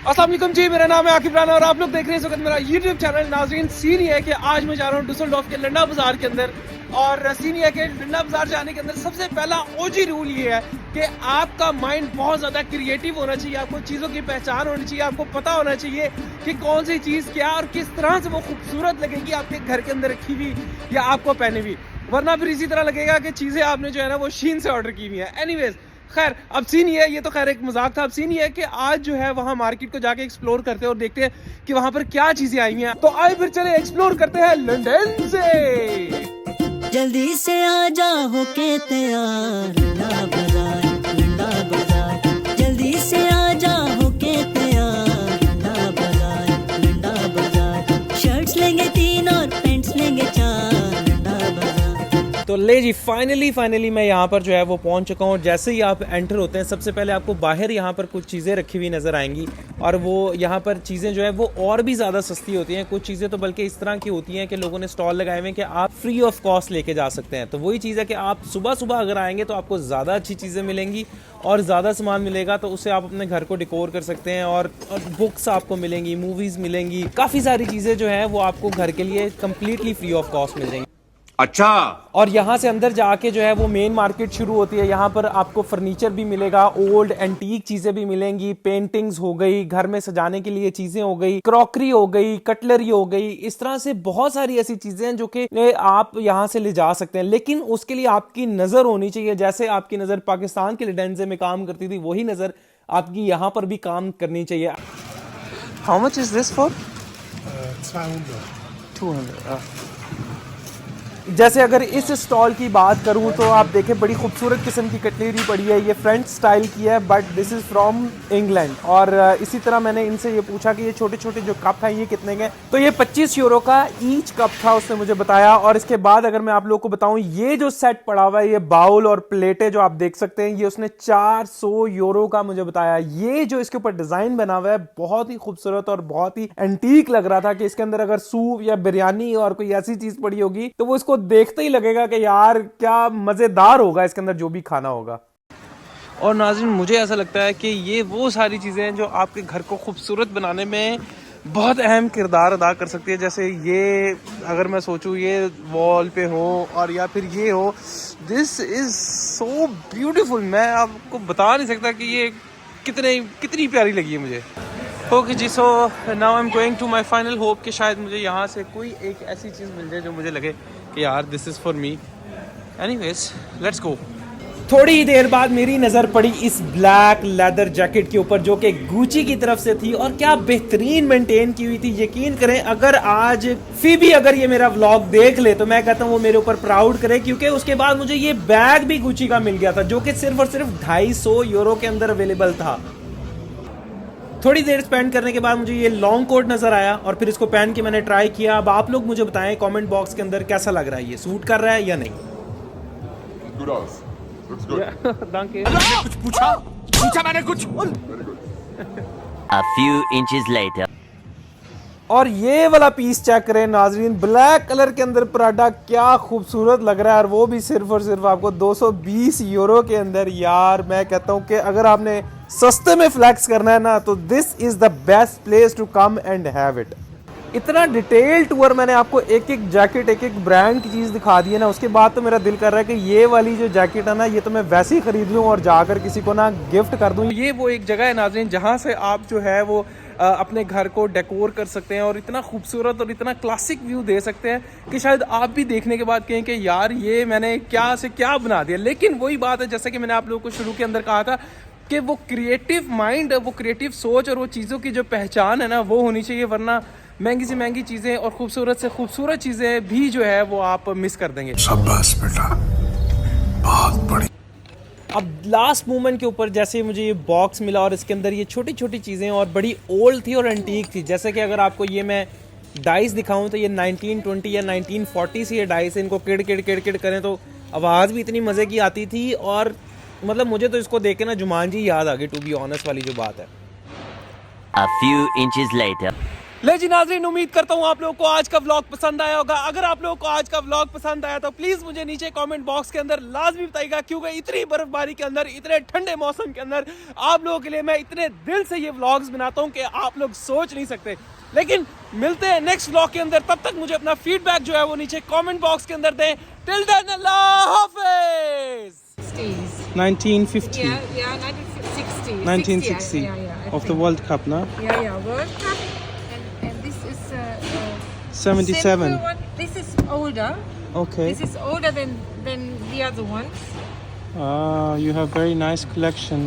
अस्सलाम वालेकुम जी, मेरा नाम है आकिब राना और आप लोग देख रहे हैं इस वक्त मेरा यूट्यूब चैनल। नाज़रीन, सीन ये है कि आज मैं जा रहा हूँ डुसलडॉर्फ के लंडा बाजार के अंदर। और सीन ये है कि लंडा बाजार जाने के अंदर सबसे पहला ओजी रूल ये है कि आपका माइंड बहुत ज़्यादा क्रिएटिव होना चाहिए, आपको चीज़ों की पहचान होनी चाहिए, आपको पता होना चाहिए कि कौन सी चीज़ क्या और किस तरह से वो खूबसूरत लगेगी आपके घर के अंदर रखी हुई या आपको पहनी हुई, वरना फिर इसी तरह लगेगा कि चीज़ें आपने जो है ना वो शीन से ऑर्डर की हुई है। एनीवेज, खैर अब सीन ये तो खैर एक मजाक था। अब सीन ये है कि आज जो है वहाँ मार्केट को जाके एक्सप्लोर करते हैं और देखते हैं कि वहाँ पर क्या चीजें आई हैं। तो आए फिर चले एक्सप्लोर करते हैं लंदन से। जल्दी से आ जाओ के तैयार लंडा बाजार, जल्दी से आ जाओ के तैयार लंडा बाजार, शर्ट्स लेंगे 3 और पैंट्स लेंगे 4 लंडा बाजार। तो ले जी, फाइनली मैं यहाँ पर जो है वो पहुँच चुका हूँ। जैसे ही आप एंटर होते हैं सबसे पहले आपको बाहर यहाँ पर कुछ चीज़ें रखी हुई नज़र आएंगी और वो यहाँ पर चीज़ें जो है वो और भी ज़्यादा सस्ती होती हैं। कुछ चीज़ें तो बल्कि इस तरह की होती हैं कि लोगों ने स्टॉल लगाए हुए हैं कि आप फ्री ऑफ कॉस्ट लेके जा सकते हैं। तो वही चीज़ है कि आप सुबह अगर आएंगे तो आपको ज़्यादा अच्छी चीज़ें मिलेंगी और ज़्यादा सामान मिलेगा, तो उससे आप अपने घर को डिकोर कर सकते हैं। और बुक्स आपको मिलेंगी, मूवीज़ मिलेंगी, काफ़ी सारी चीज़ें जो है वो आपको घर के लिए कम्प्लीटली फ्री ऑफ कॉस्ट मिल जाएंगी। अच्छा, और यहाँ से अंदर जाके जो है वो मेन मार्केट शुरू होती है। यहाँ पर आपको फर्नीचर भी मिलेगा, ओल्ड एंटीक चीजें भी मिलेंगी, पेंटिंग्स हो गई, घर में सजाने के लिए चीजें हो गई, क्रॉकरी हो गई, कटलरी हो गई, इस तरह से बहुत सारी ऐसी चीजें हैं जो कि आप यहाँ से ले जा सकते हैं। लेकिन उसके लिए आपकी नजर होनी चाहिए। जैसे आपकी नजर पाकिस्तान के लेडेंजे में काम करती थी, वही नजर आपकी यहाँ पर भी काम करनी चाहिए। How much is this for? 200। जैसे अगर इस स्टॉल की बात करूं तो आप देखें बड़ी खूबसूरत किस्म की कटलरी पड़ी है। ये फ्रेंच स्टाइल की है but this is from England. और इसी तरह मैंने इनसे ये पूछा कि ये छोटे छोटे जो कप हैं ये कितने के, तो ये 25 यूरो का ईच कप था, उसने मुझे बताया। और इसके बाद अगर मैं आप लोग को बताऊं, ये जो सेट पड़ा हुआ है, ये बाउल और प्लेटें जो आप देख सकते हैं, ये उसने 400 यूरो का मुझे बताया। ये जो इसके ऊपर डिजाइन बना हुआ है बहुत ही खूबसूरत और बहुत ही एंटीक लग रहा था कि इसके अंदर अगर सूप या बिरयानी और कोई ऐसी चीज पड़ी होगी तो वो इसको देखते ही लगेगा कि यार क्या मजेदार होगा इसके अंदर जो भी खाना होगा। और नाज़रीन, मुझे ऐसा लगता है कि ये वो सारी चीज़ें हैं जो आपके घर को खूबसूरत बनाने में बहुत अहम किरदार अदा कर सकती है। जैसे ये अगर मैं सोचूं, ये वॉल पे हो और या फिर ये हो, दिस इज़ सो ब्यूटीफुल। मैं आपको बता नहीं सकता कि ये कितनी प्यारी लगी है मुझे। Okay ji, so now I am going to my final hope कि शायद मुझे यहाँ से कोई एक ऐसी चीज़ मिल जाए जो मुझे लगे कि यार this is for me. Anyways, let's go. थोड़ी ही देर बाद मेरी नज़र पड़ी इस ब्लैक लेदर जैकेट के ऊपर जो कि गुची की तरफ से थी और क्या बेहतरीन मेंटेन की हुई थी। यकीन करें, अगर आज फीबी अगर ये मेरा व्लॉग देख ले तो मैं कहता हूँ वो मेरे ऊपर प्राउड करे, क्योंकि उसके बाद मुझे ये बैग भी गुची का मिल गया था जो कि सिर्फ और सिर्फ 250 यूरो के अंदर अवेलेबल था। थोड़ी देर स्पेंड करने के बाद मुझे ये लॉन्ग कोट नजर आया और फिर इसको पहन के मैंने ट्राई किया। अब आप लोग मुझे बताएं कमेंट बॉक्स के अंदर कैसा लग रहा है, ये सूट कर रहा है या नहीं। कुछ पूछा मैंने कुछ। A few inches later. और ये वाला पीस चेक करें नाजरीन, ब्लैक कलर के अंदर पराठा, क्या खूबसूरत लग रहा है। और वो भी सिर्फ और सिर्फ आपको 220 यूरो के अंदर। यार मैं कहता हूँ कि अगर आपने सस्ते में फ्लैक्स करना है ना तो this is the best place to come and have it. इतना डिटेल टूर मैंने आपको एक एक जैकेट, एक एक ब्रांड की चीज़ दिखा दी है ना, उसके बाद तो मेरा दिल कर रहा है कि ये वाली जो जैकेट है ना, ये तो मैं वैसे ही खरीद लूँ और जाकर किसी को ना गिफ्ट कर दूँ। ये वो एक जगह है नाज़रीन जहाँ से आप जो है वो अपने घर को डेकोर कर सकते हैं और इतना खूबसूरत और इतना क्लासिक व्यू दे सकते हैं कि शायद आप भी देखने के बाद कहें कि यार ये मैंने क्या से क्या बना दिया। लेकिन वही बात है, जैसे कि मैंने आप लोगों को शुरू के अंदर कहा था कि वो क्रिएटिव माइंड, वो क्रिएटिव सोच और वो चीज़ों की जो पहचान है ना वो होनी चाहिए, वरना महंगी से महंगी चीज़ें और खूबसूरत से खूबसूरत चीज़ें भी जो है वो आप मिस कर देंगे। शाबाश बेटा, बहुत बड़ी। अब लास्ट मोमेंट के ऊपर जैसे मुझे ये बॉक्स मिला और इसके अंदर ये छोटी छोटी चीज़ें और बड़ी ओल्ड थी और एंटीक थी। जैसे कि अगर आपको ये मैं डाइस दिखाऊं तो ये 1920 या 1940 से ये डाइस, इनको किड़ करें तो आवाज़ भी इतनी मज़े की आती थी। और मतलब मुझे तो इसको देख के ना जुमान जी याद आ गई, टू बी ऑनेस्ट वाली जो बात है। A few inches later. ले जी नाज़रीन, उम्मीद करता हूँ आप लोगों को आज का व्लॉग पसंद आया होगा। अगर आप लोगों को आज का व्लॉग पसंद आया तो प्लीज़ मुझे नीचे कमेंट बॉक्स के अंदर लाजमी बताइएगा, क्योंकि इतनी बर्फबारी के अंदर, इतने ठंडे मौसम के अंदर आप लोगों के लिए मैं इतने दिल से ये व्लॉग्स बनाता हूँ कि आप लोग सोच नहीं सकते। लेकिन मिलते हैं नेक्स्ट व्लॉग के अंदर, तब तक मुझे अपना फीडबैक जो है वो नीचे कमेंट बॉक्स के अंदर दें। टिल देन अल्लाह हाफिज़। 1950 Yeah, 1960. 1960 I of the think. World Cup, no? Yeah, World Cup. And this is 77. simpler one. This is older. Okay. This is older than the other ones. Ah, you have very nice collection.